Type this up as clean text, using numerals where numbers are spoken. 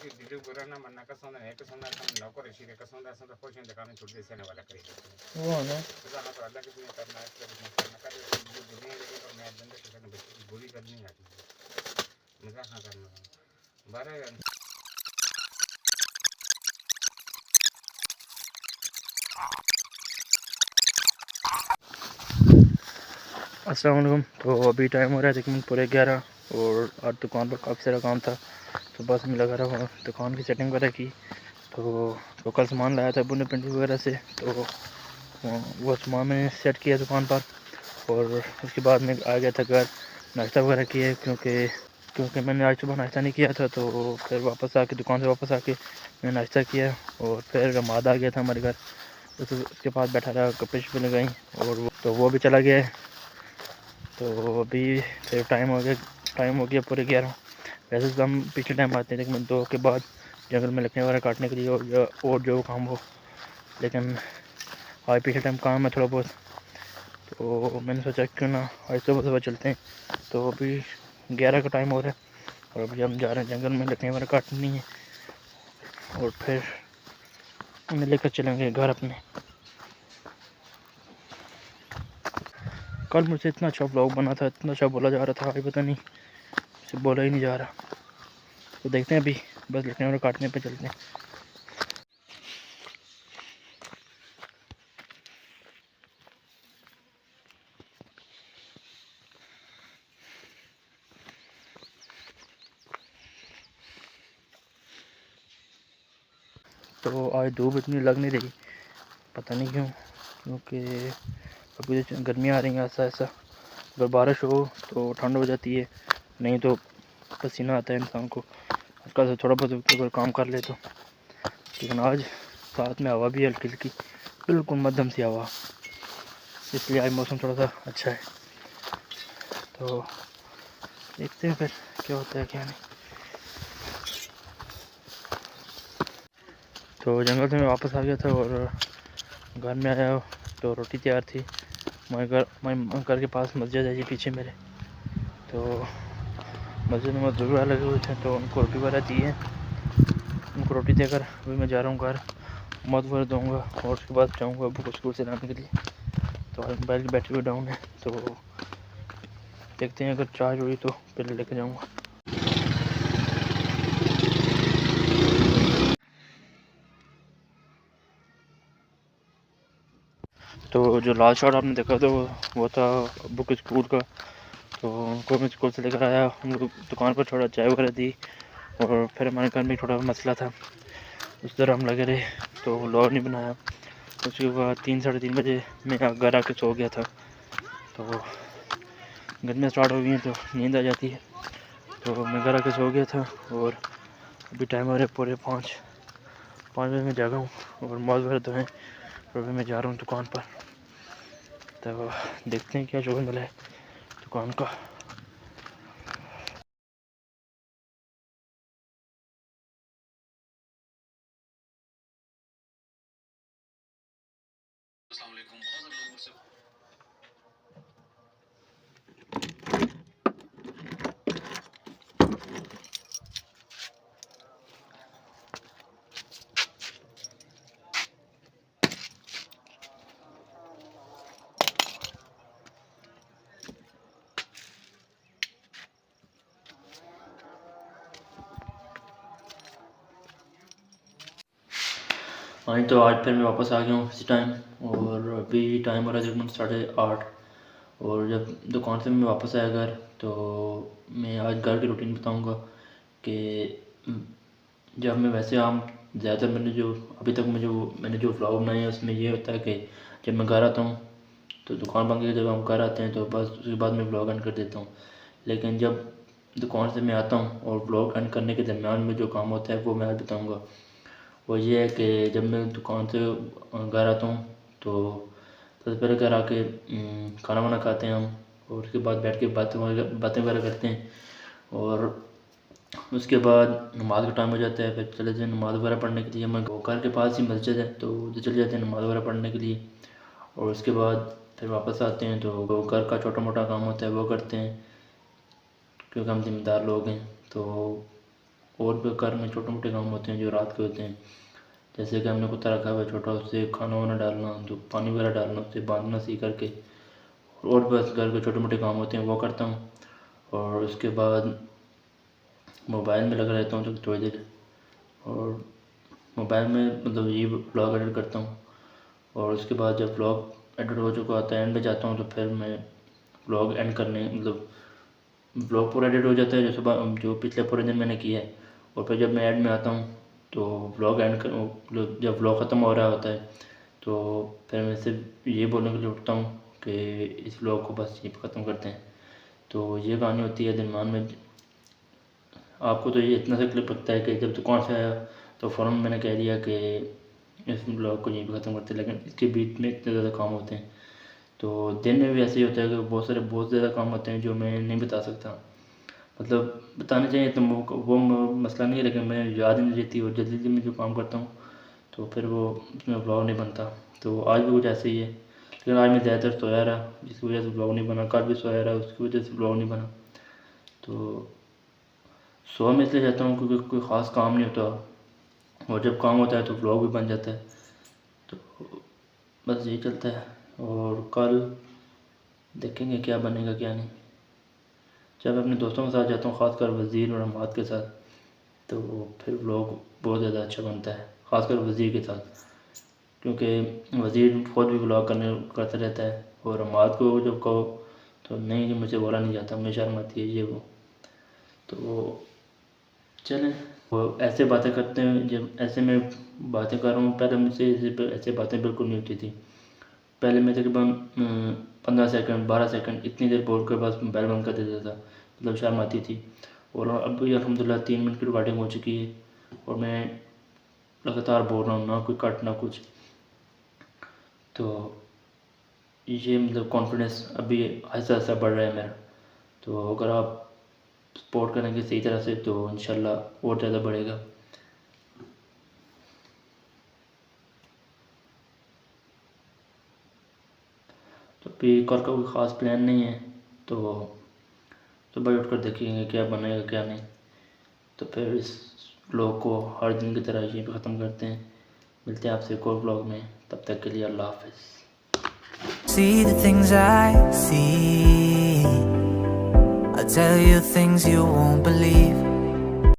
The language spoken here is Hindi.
दिल्ली गुराना मन्ना का सोना है, का सोना का नौकर ऋषि का सोना सोना पोषण दिखाने छुट्टी देने वाला करेगा वो ना तो ना तो अल्लाह के लिए करना है, इसलिए करना कर जो दुनिया लेके तो मैं बंदे के साथ बुरी करनी आती है मजाक ना करना बारह अस्सलाम वालेकुम। तो अभी टाइम हो रहा है तकरीबन पूरे 11 और आज दुकान पर काफ़ी सारा काम था तो बस मैं लगा रहा हूँ दुकान की सेटिंग वगैरह की। तो कल सामान लाया था बुने पिंडी वगैरह से, तो वो सामान मैंने सेट किया दुकान पर और उसके बाद मैं आ गया था घर नाश्ता वगैरह किए क्योंकि मैंने आज सुबह नाश्ता नहीं किया था। तो फिर वापस आके दुकान से वापस आके मैंने नाश्ता किया और फिर रमाद आ गया था हमारे घर। उसके बाद बैठा रहा, कपड़े शपड़े लगाई और वो भी चला गया है। तो अभी फिर टाइम हो गया पूरे 11। वैसे तो हम पिछले टाइम आते हैं लेकिन 2 के बाद जंगल में लकड़ियाँ वगैरह काटने के लिए और जो काम हो, लेकिन आज पिछले टाइम काम है थोड़ा बहुत, तो मैंने सोचा क्यों ना आज सुबह चलते हैं। तो अभी 11 का टाइम हो रहा है और अभी हम जा रहे हैं जंगल में लकड़ियाँ वगैरह काटनी है और फिर उन्हें लेकर चलेंगे घर अपने। कल मुझसे इतना अच्छा व्लॉग बना था, इतना अच्छा बोला जा रहा था, आज पता नहीं मुझसे बोला ही नहीं जा रहा। तो देखते हैं, अभी बस लकड़ियाँ वगैरह काटने पे चलते हैं। तो आज धूप इतनी लग नहीं रही, पता नहीं क्यों, क्योंकि अभी तो गर्मियाँ आ रही हैं ऐसा ऐसा। अगर बारिश हो तो ठंड हो जाती है, नहीं तो पसीना आता है इंसान को आजकल से थोड़ा बहुत अगर काम कर ले तो। लेकिन आज साथ में हवा भी है हल्की हल्की, बिल्कुल मध्यम सी हवा, इसलिए आज मौसम थोड़ा सा अच्छा है। तो देखते हैं फिर क्या होता है क्या नहीं। तो जंगल से मैं वापस आ गया था और घर में आया तो रोटी तैयार थी। मैं घर के पास मस्जिद है जी पीछे मेरे, तो मस्जिद में मजदूर वगैरह लगे हुए थे तो उनको रोटी वगैरह दी है। उनको रोटी देकर अभी मैं जा रहा हूँ घर, मौत वगैरह दूँगा और उसके बाद जाऊँगा अबू को स्कूल से लाने के लिए। तो आज मोबाइल की बैटरी भी डाउन है, तो देखते हैं अगर चार्ज हुई तो पहले लेके जाऊँगा। तो जो लास्ट शॉट आपने देखा था वो था अबू के स्कूल का। तो उनको मैं स्कूल से लेकर आया, उनको दुकान पर थोड़ा चाय वगैरह दी और फिर हमारे घर में थोड़ा मसला था, उस तरह हम लगे रहे तो व्लॉग नहीं बनाया। उसके बाद 3 साढ़े 3 बजे मैं घर आके सो गया था। तो गर्मियाँ स्टार्ट हो गई हैं तो नींद आ जाती है, तो मैं घर आके सो गया था और अभी टाइम हो रहा है पूरे 5 बजे मैं जागा हूँ और मौज वगैरह तो है और अभी मैं जा रहा हूँ दुकान पर। तो देखते हैं क्या शोर मिला है दुकान का। हाँ तो आज फिर मैं वापस आ गया हूँ इसी टाइम और अभी टाइम हो रहा है तकरीबन 8:30। और जब दुकान से मैं वापस आया घर तो मैं आज घर की रूटीन बताऊँगा कि जब मैं वैसे आम ज़्यादातर मैंने जो व्लॉग बनाए हैं उसमें ये होता है कि जब मैं घर आता हूँ तो दुकान बंद करके जब हम घर आते हैं तो बस उसके बाद मैं व्लॉग एंड कर देता हूँ। लेकिन जब दुकान से मैं आता हूँ और व्लॉग एंड करने के दरमियान में जो काम होता है वो मैं आज बताऊँगा। वो ये है कि जब मैं दुकान से घर आता हूँ तो सबसे पहले घर आके खाना वाना खाते हैं हम और उसके बाद बैठ के बातें वगैरह करते हैं और उसके बाद नमाज का टाइम हो जाता है। फिर चले जाते हैं नमाज़ वगैरह पढ़ने के लिए। हमारे घर के पास ही मस्जिद है तो उधर चले जाते हैं नमाज़ वगैरह पढ़ने के लिए और उसके बाद फिर वापस आते हैं तो घर का छोटा मोटा काम होता है वो करते हैं क्योंकि हम ज़िम्मेदार लोग हैं। तो और भी घर में छोटे मोटे काम होते हैं जो रात के होते हैं, जैसे कि हमने कुत्ता रखा हुआ है छोटा, उससे खाना वाना डालना, जो पानी वगैरह डालना, उससे बांधना सी करके, और बस घर के छोटे मोटे काम होते हैं वो करता हूँ। और उसके बाद मोबाइल में लगा रहता हूँ तो थोड़ी देर, और मोबाइल में मतलब ये ब्लॉग एडिट करता हूँ। और उसके बाद जब ब्लॉग एडिट हो चुका होता है, एंड पे जाता हूँ, तो फिर मैं ब्लॉग एंड करने मतलब ब्लॉग पूरा एडिट हो जाता है जो सुबह जो पिछले पूरे दिन मैंने किया है। और फिर जब मैं एड में आता हूँ तो ब्लॉग एंड कर जब ब्लॉग ख़त्म हो रहा होता है तो फिर मैं सिर्फ ये बोलने के लिए उठता हूँ कि इस ब्लॉग को बस यहीं पर ख़त्म करते हैं। तो ये कहानी होती है दिमाग में। आपको तो ये इतना सा क्लिप लगता है कि जब दुकान से आया तो फ़ौरन मैंने कह दिया कि इस ब्लॉग को यहीं पर ख़त्म करते हैं, लेकिन इसके बीच में इतने ज़्यादा काम होते हैं। तो दिन में भी ऐसे ही होता है कि बहुत ज़्यादा काम होते हैं जो मैं नहीं बता सकता, मतलब बताने चाहिए तो वो मसला नहीं है, लेकिन मैं याद नहीं रहती और जल्दी जल्दी में जो काम करता हूँ तो फिर वो उसमें ब्लॉग नहीं बनता। तो आज भी कुछ ऐसे ही है, लेकिन आज मैं ज़्यादातर सोया रहा जिसकी वजह से ब्लॉग नहीं बना, कल भी सोया रहा उसकी वजह से ब्लॉग नहीं बना। तो सो मैं इसलिए जाता हूँ क्योंकि कोई ख़ास काम नहीं होता, और जब काम होता है तो ब्लॉग भी बन जाता है। तो बस यही चलता है, और कल देखेंगे क्या बनेगा क्या नहीं। जब अपने दोस्तों के साथ जाता हूँ, ख़ासकर वज़ीर और अम्माद के साथ, तो फिर व्लॉग बहुत ज़्यादा अच्छा बनता है, ख़ासकर वज़ीर के साथ, क्योंकि वज़ीर खुद भी व्लॉग करता रहता है। और अम्माद को जब कहो तो नहीं, मुझे बोला नहीं जाता, मुझे शर्म आती है ये वो। तो चलें, वो ऐसे बातें करते हैं, जब ऐसे मैं बातें कर रहा हूँ, पहले मुझसे ऐसे बातें बिल्कुल नहीं होती थी। पहले मैं तकरीबन 15 सेकंड 12 सेकंड इतनी देर बोल कर बस मोबाइल बंद कर देता था, मतलब शर्म आती थी। और अब भी अल्हम्दुलिल्लाह 3 मिनट की रिकॉर्डिंग हो चुकी है और मैं लगातार बोल रहा हूँ, ना कोई कट ना कुछ। तो ये मतलब कॉन्फिडेंस अभी आहिस्ता आहिस्ता बढ़ रहा है मेरा। तो अगर आप सपोर्ट करेंगे सही तरह से तो इंशाल्लाह और ज़्यादा बढ़ेगा। तो अभी कल का कोई ख़ास प्लान नहीं है, तो सुबह उठ कर देखेंगे क्या बनेगा क्या नहीं। तो फिर इस व्लॉग को हर दिन की तरह यहीं पे ख़त्म करते हैं। मिलते हैं आपसे एक और व्लॉग में, तब तक के लिए अल्लाह हाफ़िज़। See the things I see, I'll tell you things you won't believe.